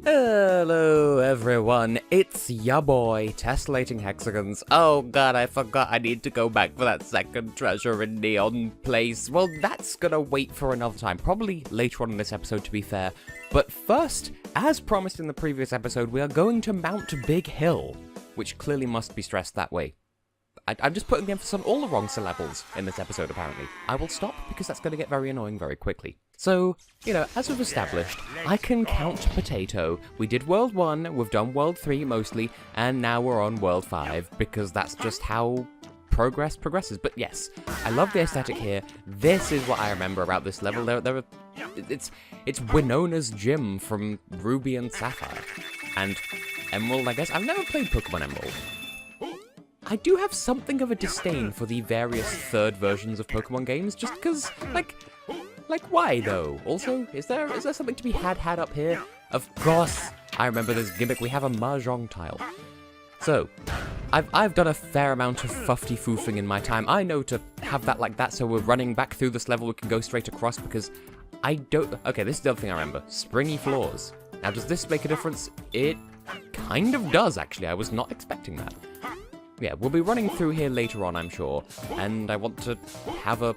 Hello everyone, it's ya boy, Tessellating Hexagons. Oh god, I forgot I need to go back for that second treasure in Neon Place. Well, that's gonna wait for another time, probably later on in this episode to be fair. But first, as promised in the previous episode, we are going to Mount Big Hill, which clearly must be stressed that way. I'm just putting the emphasis on all the wrong syllables in this episode, apparently. I will stop, because that's going to get very annoying very quickly. So, as we've established, I can count potato. We did World 1, we've done World 3 mostly, and now we're on World 5, because that's just how progress progresses. But yes, I love the aesthetic here. This is what I remember about this level. It's Winona's gym from Ruby and Sapphire. And Emerald, I guess. I've never played Pokemon Emerald. I do have something of a disdain for the various third versions of Pokemon games, just because, like, why though? Also, is there something to be had up here? Of course, I remember this gimmick, we have a Mahjong tile. So, I've done a fair amount of fufty-foofing in my time. I know to have that like that, so we're running back through this level, we can go straight across, because I don't... Okay, this is the other thing I remember. Springy floors. Now, does this make a difference? It kind of does, actually. I was not expecting that. Yeah, we'll be running through here later on, I'm sure, and I want to have a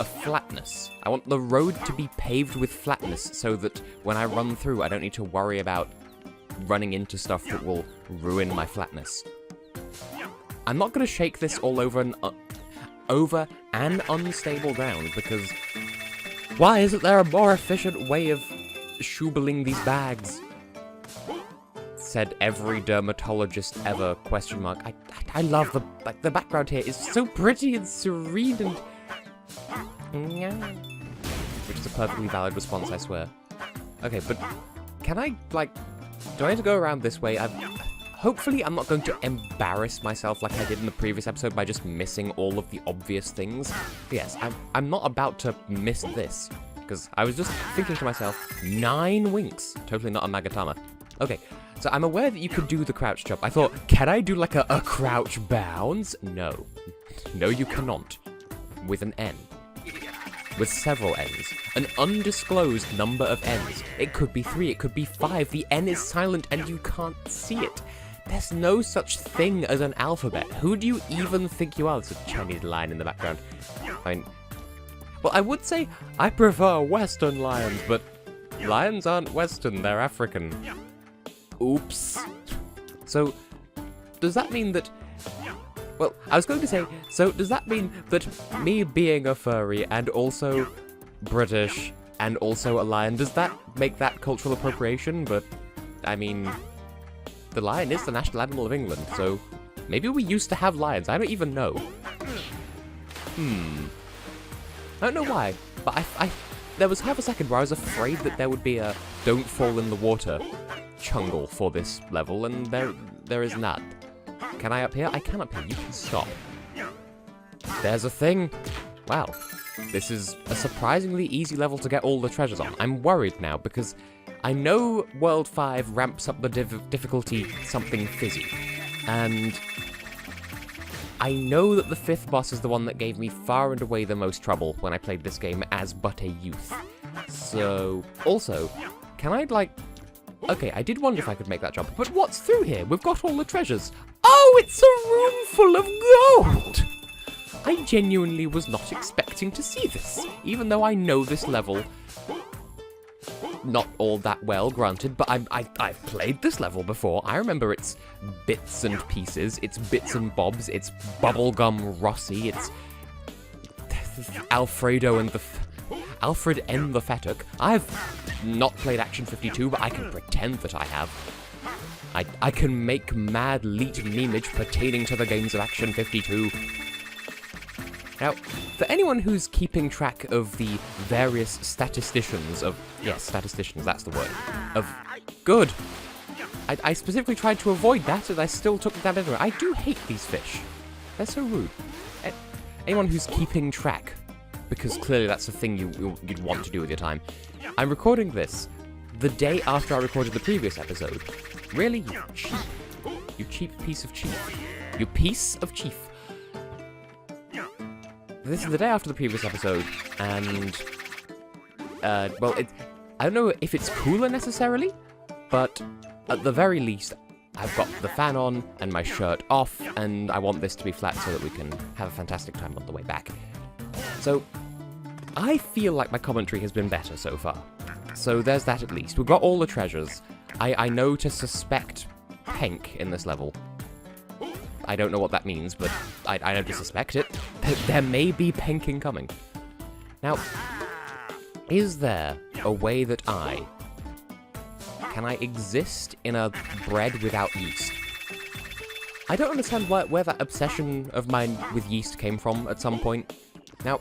flatness. I want the road to be paved with flatness, so that when I run through, I don't need to worry about running into stuff that will ruin my flatness. I'm not going to shake this all over an unstable ground, because why isn't there a more efficient way of shoobling these bags? Said every dermatologist ever, ? I love the background here is so pretty and serene and... Which is a perfectly valid response, I swear. Okay, but can I, do I need to go around this way? Hopefully I'm not going to embarrass myself like I did in the previous episode by just missing all of the obvious things. But yes, I'm not about to miss this, because I was just thinking to myself, 9 winks. Totally not a Magatama. Okay, so I'm aware that you could do the crouch jump. I thought, can I do like a crouch bounce? No. No, you cannot. With an N. With several N's. An undisclosed number of N's. It could be 3, it could be 5. The N is silent and you can't see it. There's no such thing as an alphabet. Who do you even think you are? There's a Chinese line in the background. I mean, well, I would say I prefer Western lions, but lions aren't Western, they're African. Oops. So, does that mean that... Well, I was going to say, so does that mean that me being a furry and also British and also a lion, does that make that cultural appropriation? But, I mean, the lion is the national animal of England, so maybe we used to have lions, I don't even know. I don't know why, but I there was half a second where I was afraid that there would be a don't fall in the water chungle for this level, and there is not. Can I up here? I can up here. You can stop. There's a thing. Wow. This is a surprisingly easy level to get all the treasures on. I'm worried now, because I know World 5 ramps up the difficulty something fizzy. And I know that the 5th boss is the one that gave me far and away the most trouble when I played this game as but a youth. So, also, can I, okay, I did wonder if I could make that jump, but what's through here? We've got all the treasures. Oh, it's a room full of gold! I genuinely was not expecting to see this, even though I know this level not all that well, granted, but I've played this level before. I remember its bits and pieces, its bits and bobs, its Bubblegum Rossi, its Alfred and the Fettock. I've not played Action 52, but I can pretend that I have. I can make mad leet memeage pertaining to the games of Action 52. Now, for anyone who's keeping track of the various statisticians of... Yes, statisticians, that's the word. Good. I specifically tried to avoid that, and I still took that anyway. I do hate these fish. They're so rude. Anyone who's keeping track, because clearly that's the thing you'd want to do with your time. I'm recording this the day after I recorded the previous episode. Really? You cheap. You cheap piece of chief. You piece of chief. This is the day after the previous episode, and, well, I don't know if it's cooler necessarily, But at the very least, I've got the fan on and my shirt off, and I want this to be flat so that we can have a fantastic time on the way back. So, I feel like my commentary has been better so far. So there's that at least. We've got all the treasures. I know to suspect Penk in this level. I don't know what that means, but I know to suspect it. There may be Penking coming. Now, is there a way that can I exist in a bread without yeast? I don't understand where that obsession of mine with yeast came from at some point. Now,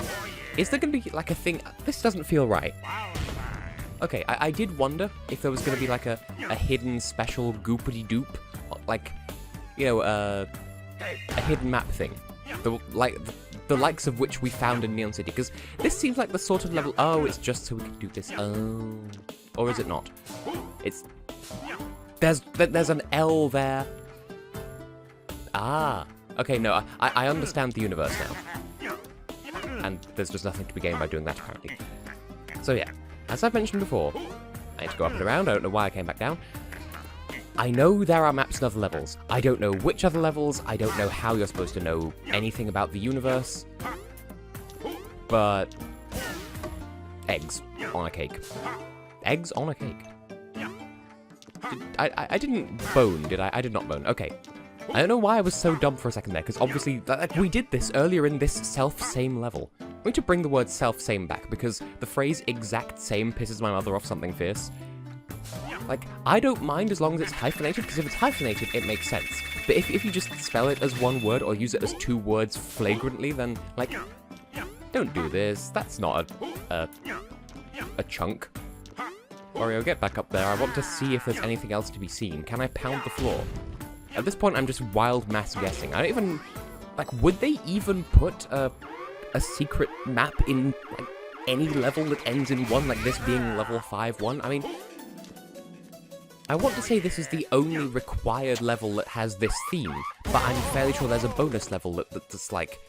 is there going to be, like, a thing... This doesn't feel right. Okay, I did wonder if there was going to be, like, a hidden special goopity-doop, like, you know, a hidden map thing. The likes of which we found in Neon City, because this seems like the sort of level... Oh, it's just so we can do this. Oh... Or is it not? It's... There's an L there. Ah. Okay, no, I understand the universe now. And there's just nothing to be gained by doing that, apparently. So yeah, as I've mentioned before, I need to go up and around. I don't know why I came back down. I know there are maps in other levels. I don't know which other levels. I don't know how you're supposed to know anything about the universe. But... eggs on a cake. Eggs on a cake. I didn't bone, did I? I did not bone. Okay. I don't know why I was so dumb for a second there, because obviously, like, we did this earlier in this self-same level. I'm going to bring the word self-same back, because the phrase exact same pisses my mother off something fierce. Like, I don't mind as long as it's hyphenated, because if it's hyphenated, it makes sense. But if you just spell it as one word, or use it as two words flagrantly, then, like, don't do this. That's not a chunk. Wario, get back up there. I want to see if there's anything else to be seen. Can I pound the floor? At this point, I'm just wild mass guessing. I don't even... Like, would they even put a secret map in, like, any level that ends in 1, like this being level 5-1? I mean... I want to say this is the only required level that has this theme, but I'm fairly sure there's a bonus level that's like...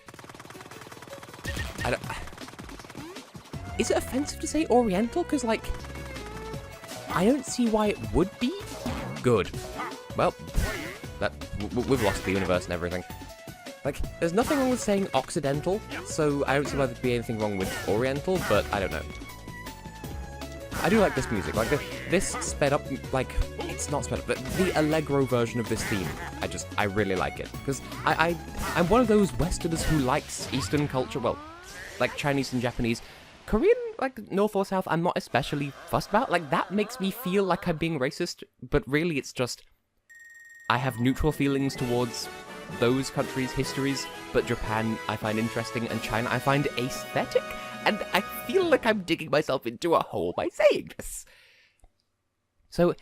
I don't... Is it offensive to say Oriental? Because, like... I don't see why it would be. Good. Well... we've lost the universe and everything. Like, there's nothing wrong with saying Occidental, so I don't see why there'd be anything wrong with Oriental, but I don't know. I do like this music. Like, this sped up, like, it's not sped up, but the Allegro version of this theme, I really like it. Because I'm one of those Westerners who likes Eastern culture, well, like Chinese and Japanese. Korean, like, North or South, I'm not especially fussed about. Like, that makes me feel like I'm being racist, but really it's just... I have neutral feelings towards those countries' histories, but Japan I find interesting, and China I find aesthetic, and I feel like I'm digging myself into a hole by saying this. So,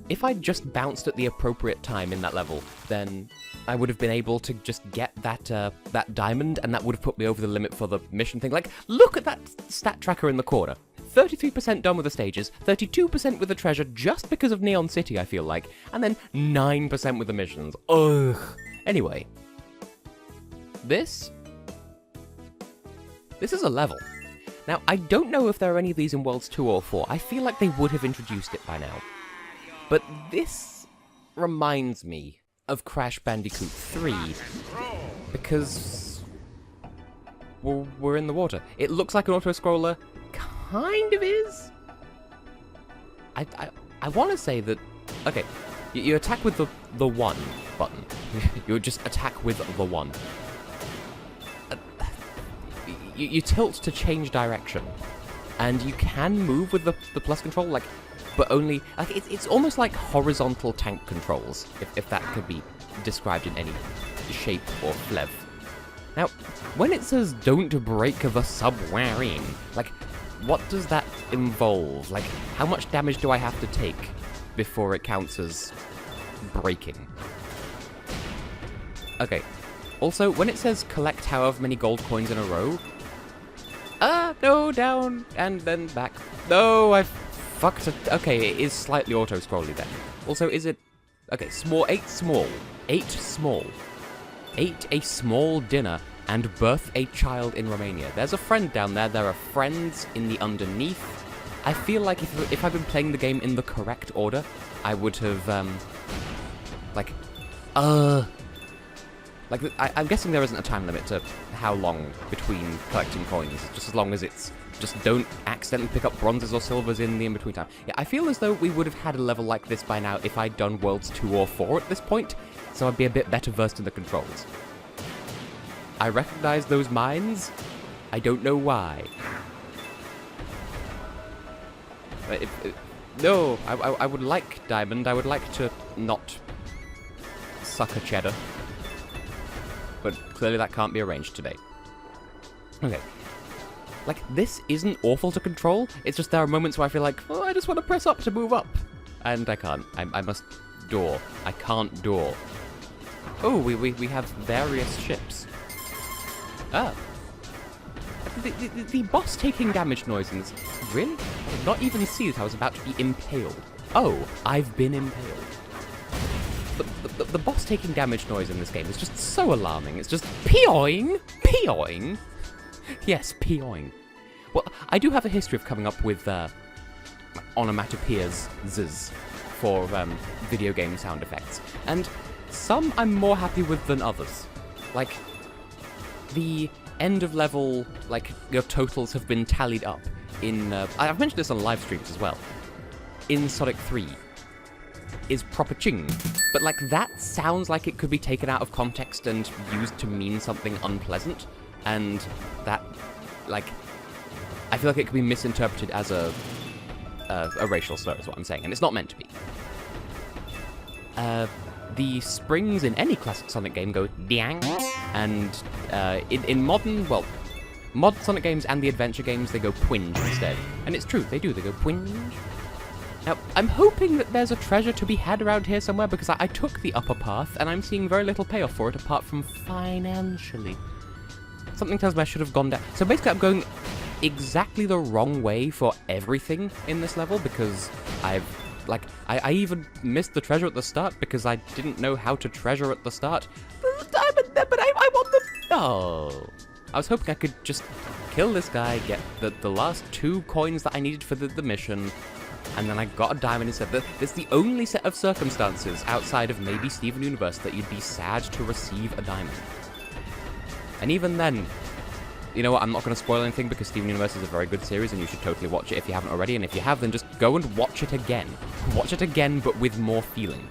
if I'd just bounced at the appropriate time in that level, then I would have been able to just get that diamond, and that would have put me over the limit for the mission thing. Like, look at that stat tracker in the corner. 33% done with the stages, 32% with the treasure just because of Neon City, I feel like, and then 9% with the missions. Ugh. Anyway. This is a level. Now, I don't know if there are any of these in Worlds 2 or 4. I feel like they would have introduced it by now. But this reminds me of Crash Bandicoot 3, because we're in the water. It looks like an auto-scroller, kind of is. I want to say that... Okay, you attack with the 1 button. You just attack with the 1. You tilt to change direction, and you can move with the plus control, like, but only... Like, it's almost like horizontal tank controls, if that could be described in any shape or flev. Now, when it says, don't break the submarine, like, what does that involve? Like, how much damage do I have to take before it counts as breaking? Okay. Also, when it says collect however many gold coins in a row... no, down, and then back. No, I fucked it. Okay, it is slightly auto-scrolly then. Also, is it... Okay, ate small. Ate a small dinner and birth a child in Romania. There's a friend down there. There are friends in the underneath. I feel like if I'd been playing the game in the correct order, I would have, I'm guessing there isn't a time limit to how long between collecting coins, just as long as it's, just don't accidentally pick up bronzes or silvers in the in-between time. Yeah, I feel as though we would have had a level like this by now if I'd done Worlds 2 or 4 at this point, so I'd be a bit better versed in the controls. I recognize those mines. I don't know why. No, I would like Diamond. I would like to not suck a cheddar. But clearly that can't be arranged today. Okay. Like, this isn't awful to control. It's just there are moments where I feel like, oh, I just want to press up to move up. And I can't. I must door. I can't door. Oh, we have various ships. Ah. The boss taking damage noise in this... Really? I did not even see that I was about to be impaled. Oh, I've been impaled. The boss taking damage noise in this game is just so alarming. It's just peoing, peoing. Yes, peoing. Well, I do have a history of coming up with onomatopoeias for video game sound effects, and some I'm more happy with than others. Like, the end of level, like, your totals have been tallied up in... I've mentioned this on live streams as well. In Sonic 3 is proper ching, but like that sounds like it could be taken out of context and used to mean something unpleasant, and that, like, I feel like it could be misinterpreted as a racial slur is what I'm saying, and it's not meant to be. The springs in any classic Sonic game go diang, and in modern, well, mod Sonic games and the adventure games, they go twinge instead. And it's true, they do, they go twinge. Now, I'm hoping that there's a treasure to be had around here somewhere, because I took the upper path, and I'm seeing very little payoff for it apart from financially. Something tells me I should have gone down. So basically, I'm going exactly the wrong way for everything in this level, because I even missed the treasure at the start because I didn't know how to treasure at the start. But I want the... Oh. I was hoping I could just kill this guy, get the last 2 coins that I needed for the mission, and then I got a diamond instead. That's the only set of circumstances outside of maybe Steven Universe that you'd be sad to receive a diamond. And even then, you know what, I'm not going to spoil anything because Steven Universe is a very good series and you should totally watch it if you haven't already, and if you have, then just go and watch it again. Watch it again, but with more feeling.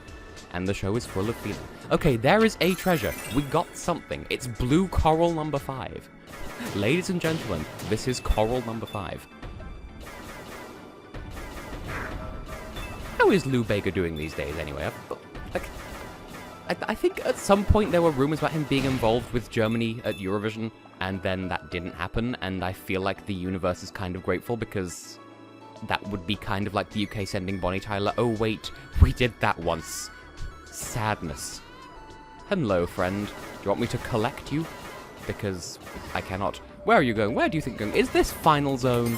And the show is full of feeling. Okay, there is a treasure. We got something. It's blue coral number 5. Ladies and gentlemen, this is coral number 5. How is Lou Bega doing these days, anyway? I think at some point there were rumors about him being involved with Germany at Eurovision, and then that didn't happen, and I feel like the universe is kind of grateful, because that would be kind of like the UK sending Bonnie Tyler, oh wait, we did that once. Sadness. Hello, friend. Do you want me to collect you? Because I cannot. Where are you going? Where do you think you're going? Is this final zone?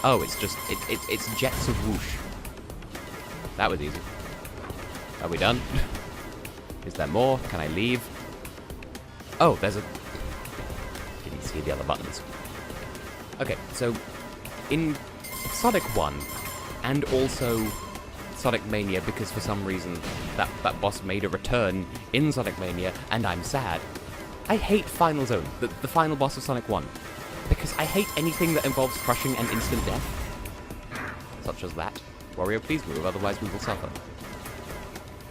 Oh, it's just, it's jets of whoosh. That was easy. Are we done? Is there more? Can I leave? Oh, there's a... Didn't see the other buttons. Okay, so in Sonic 1, and also Sonic Mania, because for some reason that boss made a return in Sonic Mania, and I'm sad. I hate Final Zone, the final boss of Sonic 1, because I hate anything that involves crushing and instant death. Such as that. Wario, please move, otherwise we will suffer.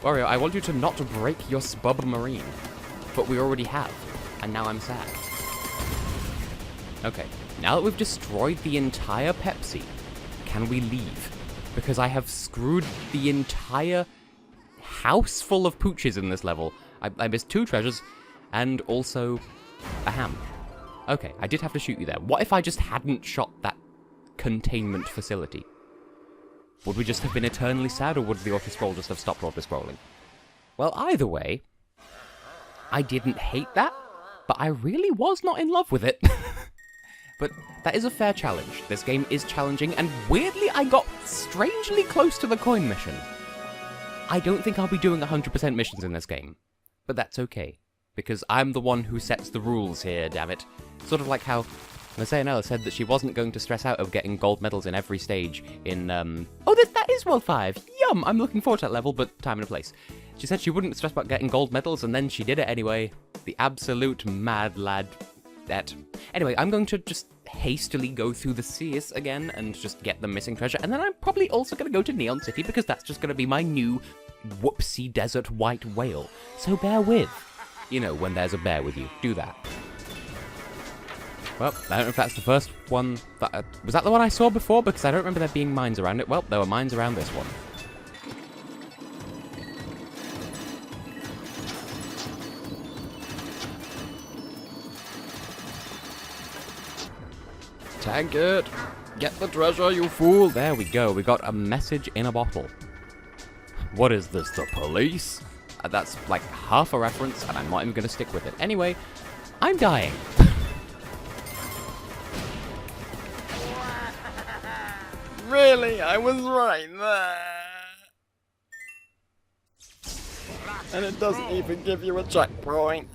Wario, I want you to not break your spub marine. But we already have, and now I'm sad. Okay, now that we've destroyed the entire Pepsi, can we leave? Because I have screwed the entire house full of pooches in this level. I missed 2 treasures, and also a ham. Okay, I did have to shoot you there. What if I just hadn't shot that containment facility? Would we just have been eternally sad, or would the auto-scroll just have stopped auto-scrolling? Well, either way, I didn't hate that, but I really was not in love with it. But that is a fair challenge. This game is challenging, and weirdly, I got strangely close to the coin mission. I don't think I'll be doing 100% missions in this game, but that's okay, because I'm the one who sets the rules here, damn it. Sort of like how Ella said that she wasn't going to stress out of getting gold medals in every stage in, Oh, that is World 5! Yum! I'm looking forward to that level, but time and a place. She said she wouldn't stress about getting gold medals, and then she did it anyway. The absolute mad lad. Anyway, I'm going to just hastily go through the seas again and just get the missing treasure, and then I'm probably also going to go to Neon City, because that's just going to be my new whoopsie desert white whale. So bear with. You know, when there's a bear with you. Do that. Well, I don't know if that's the first one that... was that the one I saw before? Because I don't remember there being mines around it. Well, there were mines around this one. Tank it! Get the treasure, you fool! There we go. We got a message in a bottle. What is this, the police? That's like half a reference, and I'm not even going to stick with it. Anyway, I'm dying. Really? I was right there. And it doesn't even give you a checkpoint.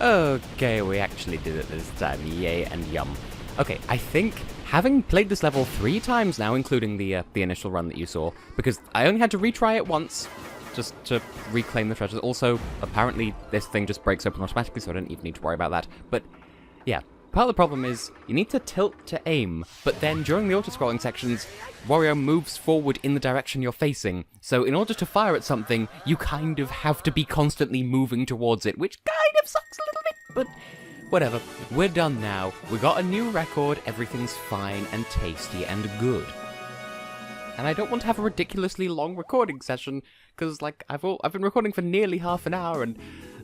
Okay, we actually did it this time. Yay and yum. Okay, I think, having played this level 3 times now, including the initial run that you saw, because I only had to retry it once, just to reclaim the treasures. Also, apparently, this thing just breaks open automatically, so I don't even need to worry about that. But, yeah. Part of the problem is, you need to tilt to aim, but then during the auto-scrolling sections, Wario moves forward in the direction you're facing, so in order to fire at something, you kind of have to be constantly moving towards it, which kind of sucks a little bit, but whatever. We're done now, we got a new record, everything's fine and tasty and good. And I don't want to have a ridiculously long recording session, because, like, I've been recording for nearly half an hour, and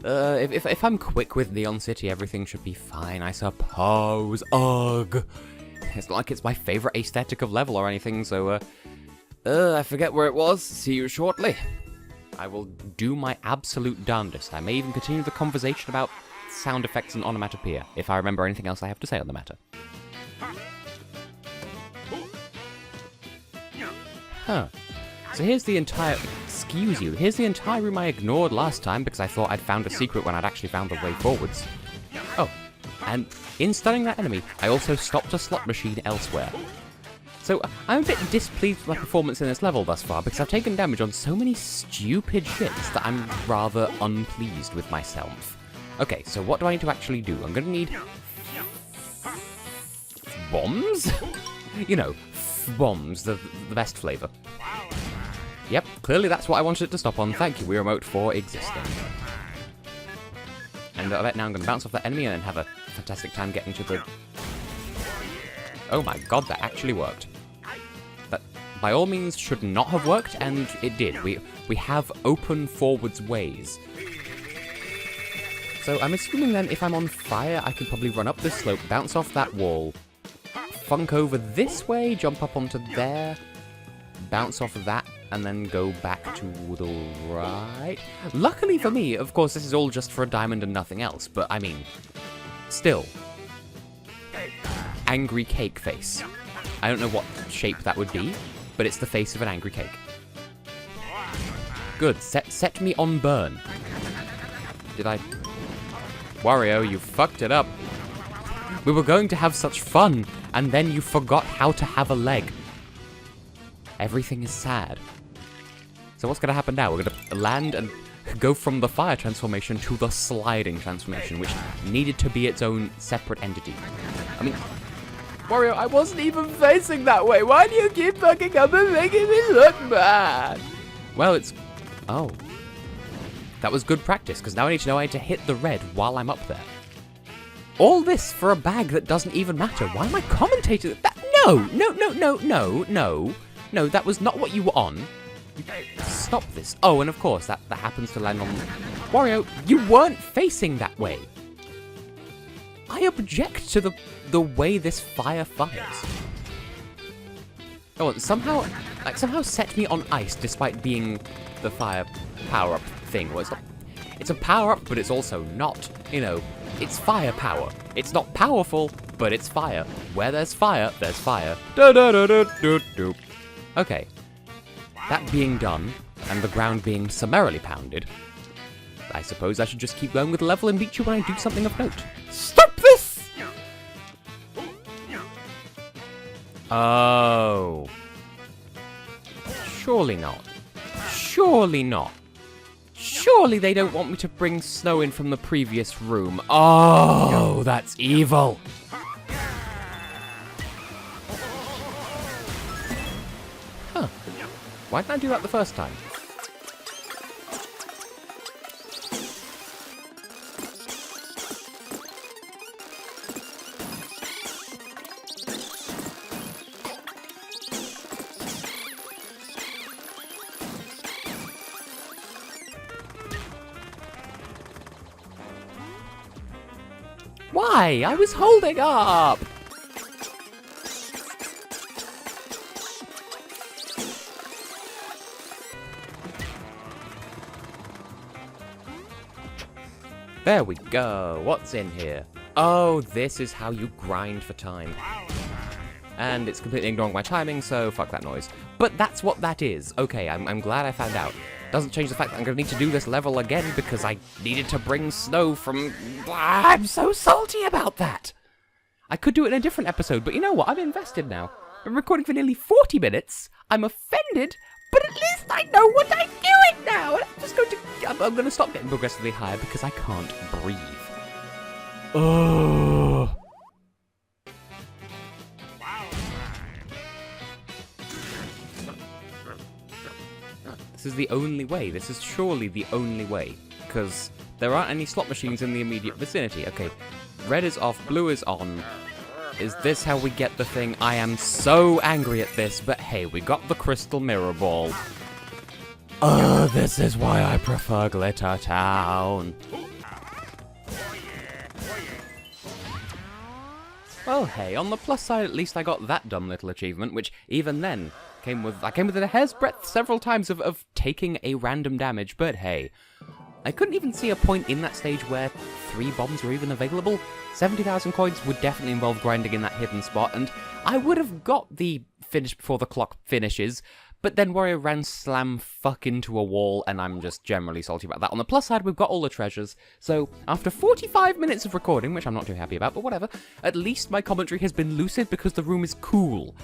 if I'm quick with Neon City, everything should be fine, I suppose. Ugh. It's not like it's my favorite aesthetic of level or anything, so, I forget where it was. See you shortly. I will do my absolute darndest. I may even continue the conversation about sound effects and onomatopoeia, if I remember anything else I have to say on the matter. Huh. So here's the entire... Excuse you. Here's the entire room I ignored last time because I thought I'd found a secret when I'd actually found the way forwards. Oh. And in stunning that enemy, I also stopped a slot machine elsewhere. So I'm a bit displeased with my performance in this level thus far because I've taken damage on so many stupid shits that I'm rather unpleased with myself. Okay, so what do I need to actually do? I'm gonna need... bombs? You know, bombs, the best flavour. Yep, clearly that's what I wanted it to stop on. Thank you, Wii Remote, for existing. And I bet now I'm going to bounce off that enemy and then have a fantastic time getting to the... Oh my god, that actually worked. That, by all means, should not have worked, and it did. We have open forwards ways. So I'm assuming then if I'm on fire, I can probably run up this slope, bounce off that wall, funk over this way, jump up onto there, bounce off of that, and then go back to the right. Luckily for me, of course, this is all just for a diamond and nothing else, but I mean, still. Angry cake face. I don't know what shape that would be, but it's the face of an angry cake. Good, set me on burn. Did I... Wario, you fucked it up. We were going to have such fun, and then you forgot how to have a leg. Everything is sad. So what's going to happen now? We're going to land and go from the fire transformation to the sliding transformation, which needed to be its own separate entity. I mean, Wario, I wasn't even facing that way. Why do you keep fucking up and making me look bad? Well, it's... Oh. That was good practice, because now I need to know I need to hit the red while I'm up there. All this for a bag that doesn't even matter. Why am I commentating that? No, that was not what you were on. Stop this. Oh, and of course, that happens to land on... Wario, you weren't facing that way. I object to the way this fire fires. Oh, somehow set me on ice despite being the fire power-up thing. Well, it's a power-up, but it's also not. You know, it's fire power. It's not powerful, but it's fire. Where there's fire, there's fire. Okay. That being done, and the ground being summarily pounded, I suppose I should just keep going with the level and beat you when I do something of note. Stop this! Oh. Surely not. Surely not. Surely they don't want me to bring snow in from the previous room. Oh, that's evil. Huh. Why didn't I do that the first time? Why? I was holding up! There we go. What's in here? Oh, this is how you grind for time. And it's completely ignoring my timing, so fuck that noise. But that's what that is. Okay, I'm glad I found out. Doesn't change the fact that I'm going to need to do this level again because I needed to bring snow from... I'm so salty about that! I could do it in a different episode, but you know what? I'm invested now. I'm recording for nearly 40 minutes. I'm offended, but at least I know what I'm doing now! And I'm just going to... I'm going to stop getting progressively higher because I can't breathe. Ugh. This is the only way. This is surely the only way. Because there aren't any slot machines in the immediate vicinity. Okay, red is off, blue is on. Is this how we get the thing? I am so angry at this, but hey, we got the crystal mirror ball. Oh, this is why I prefer Glitter Town. Well, hey, on the plus side, at least I got that dumb little achievement, which even then I came within a hair's breadth several times of taking a random damage, but hey. I couldn't even see a point in that stage where 3 bombs were even available. 70,000 coins would definitely involve grinding in that hidden spot, and I would have got the finish before the clock finishes, but then Wario ran slam fuck into a wall, and I'm just generally salty about that. On the plus side, we've got all the treasures, so after 45 minutes of recording, which I'm not too happy about, but whatever, at least my commentary has been lucid because the room is cool.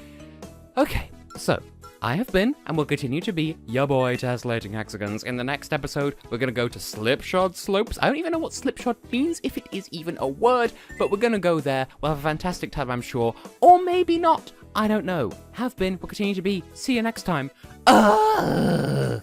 Okay, so I have been, and will continue to be, your boy, Tessellating Hexagons. In the next episode, we're going to go to Slipshod Slopes. I don't even know what Slipshod means, if it is even a word, but we're going to go there. We'll have a fantastic time, I'm sure. Or maybe not. I don't know. Have been, will continue to be. See you next time. Ugh.